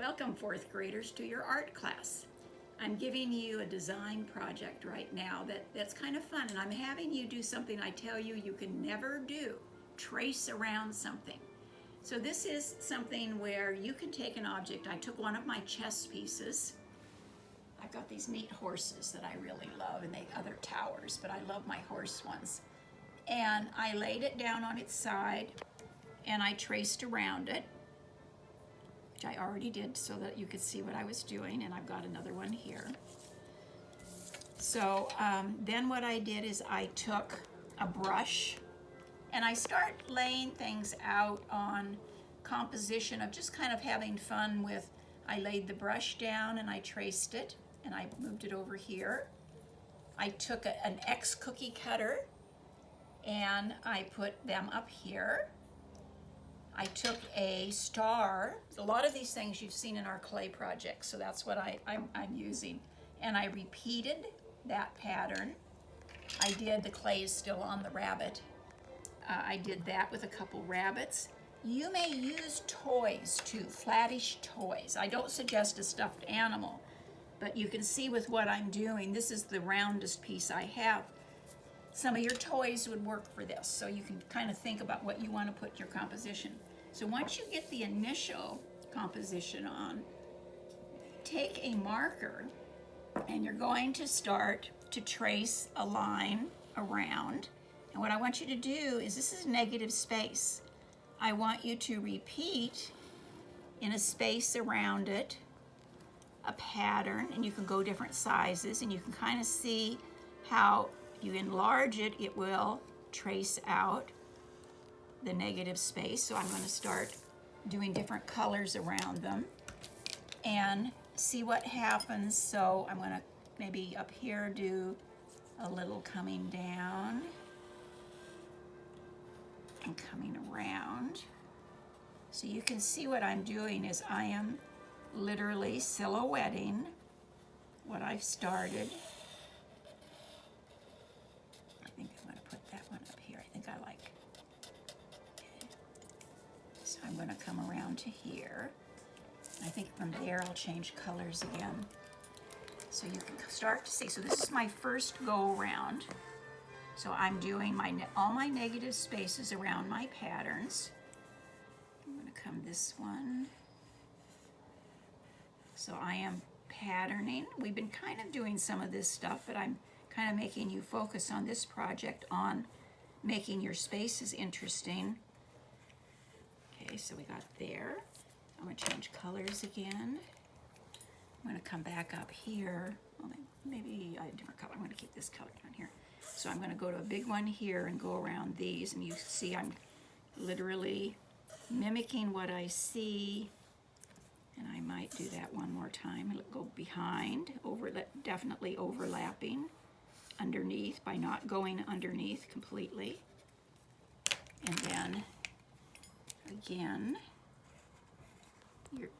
Welcome, fourth graders, to your art class. I'm giving you a design project right now that's kind of fun, and I'm having you do something I tell you you can never do, trace around something. So this is something where you can take an object. I took one of my chess pieces. I've got these neat horses that I really love, and they other towers, but I love my horse ones. And I laid it down on its side, and I traced around it, which I already did so that you could see what I was doing, and I've got another one here. So then what I did is I took a brush and I start laying things out on composition of just kind of having fun with, I laid the brush down and I traced it and I moved it over here. I took an X cookie cutter and I put them up here. I took a star. A lot of these things you've seen in our clay projects, so that's what I'm using. And I repeated that pattern. I did, the clay is still on the rabbit. I did that with a couple rabbits. You may use toys too, flattish toys. I don't suggest a stuffed animal, but you can see with what I'm doing, this is the roundest piece I have. Some of your toys would work for this, so you can kind of think about what you want to put in your composition. So once you get the initial composition on, take a marker and you're going to start to trace a line around. And what I want you to do is, this is negative space. I want you to repeat in a space around it a pattern, and you can go different sizes, and you can kind of see how if you enlarge it, it will trace out the negative space. So I'm going to start doing different colors around them and see what happens. So I'm going to maybe up here do a little coming down and coming around. So you can see what I'm doing is I am literally silhouetting what I've started. I think I'm going to put that one up here. I think I like. Okay. So I'm going to come around to here. I think from there I'll change colors again. So you can start to see. So this is my first go around. So I'm doing all my negative spaces around my patterns. I'm going to come this one. So I am patterning. We've been kind of doing some of this stuff, but I'm kind of making you focus on this project on making your spaces interesting. Okay, so we got there. I'm going to change colors again. I'm going to come back up here. Well, maybe a different color. I'm going to keep this color down here. So I'm going to go to a big one here and go around these, and you see I'm literally mimicking what I see. And I might do that one more time. Go behind, definitely overlapping underneath by not going underneath completely. And then again,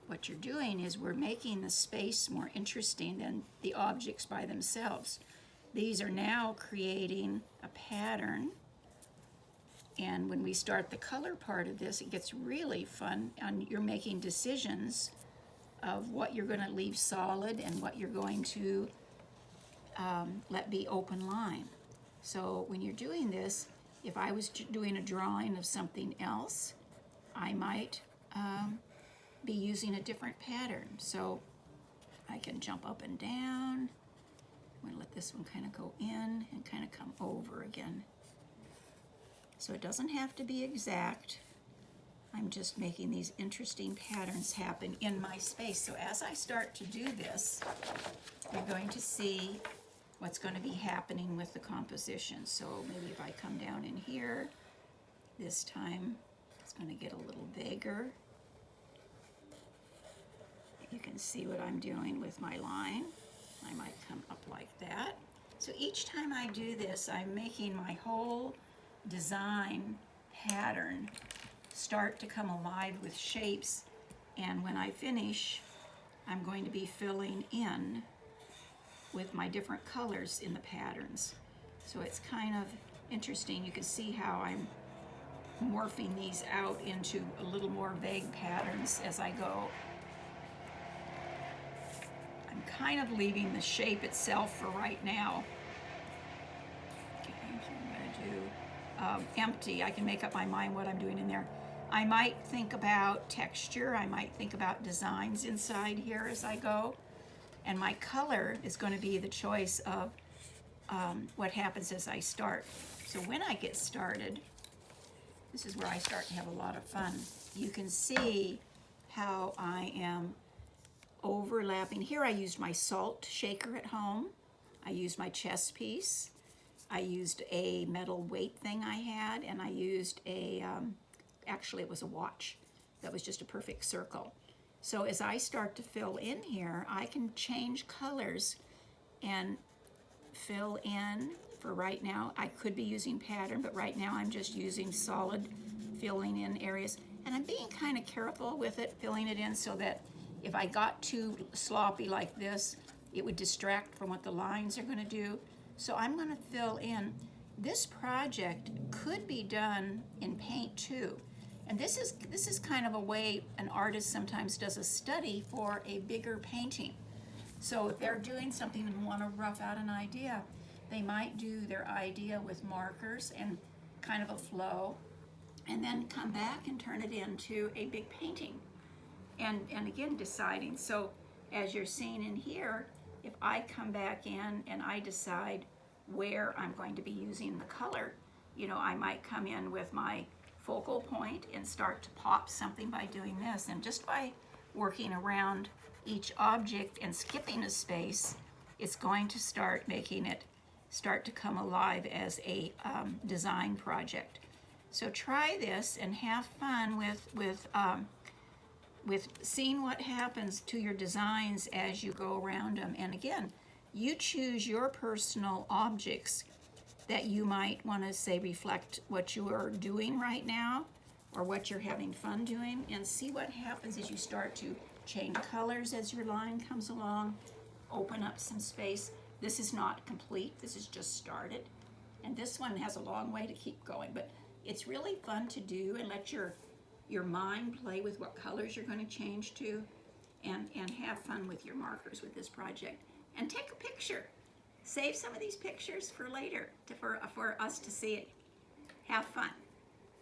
what you're doing is we're making the space more interesting than the objects by themselves. These are now creating a pattern. And when we start the color part of this, it gets really fun, and you're making decisions of what you're going to leave solid and what you're going to let be open line. So when you're doing this, if I was doing a drawing of something else, I might be using a different pattern. So I can jump up and down. I'm going to let this one kind of go in and kind of come over again. So it doesn't have to be exact. I'm just making these interesting patterns happen in my space. So as I start to do this, you're going to see what's going to be happening with the composition. So maybe if I come down in here, this time it's going to get a little bigger. You can see what I'm doing with my line. I might come up like that. So each time I do this, I'm making my whole design pattern start to come alive with shapes, and when I finish, I'm going to be filling in with my different colors in the patterns. So it's kind of interesting. You can see how I'm morphing these out into a little more vague patterns as I go. kind of leaving the shape itself for right now. Okay, so I'm going to do empty. I can make up my mind what I'm doing in there. I might think about texture. I might think about designs inside here as I go. And my color is going to be the choice of what happens as I start. So when I get started, this is where I start to have a lot of fun. You can see how I am overlapping. Here I used my salt shaker at home. I used my chess piece. I used a metal weight thing I had, and I used actually it was a watch that was just a perfect circle. So as I start to fill in here, I can change colors and fill in. For right now, I could be using pattern, but right now I'm just using solid, filling in areas. And I'm being kind of careful with it, filling it in so that if I got too sloppy like this, it would distract from what the lines are going to do. So I'm going to fill in. This project could be done in paint too. And this is kind of a way an artist sometimes does a study for a bigger painting. So if they're doing something and want to rough out an idea, they might do their idea with markers and kind of a flow, and then come back and turn it into a big painting. And again, deciding. So as you're seeing in here, if I come back in and I decide where I'm going to be using the color, you know, I might come in with my focal point and start to pop something by doing this. And just by working around each object and skipping a space, it's going to start making it start to come alive as a design project. So try this and have fun with seeing what happens to your designs as you go around them. And again, you choose your personal objects that you might want to say reflect what you are doing right now or what you're having fun doing, and see what happens as you start to change colors as your line comes along, open up some space. This is not complete, this is just started. And this one has a long way to keep going, but it's really fun to do, and let your mind play with what colors you're going to change to, and have fun with your markers with this project. And take a picture. Save some of these pictures for later, for us to see it. Have fun.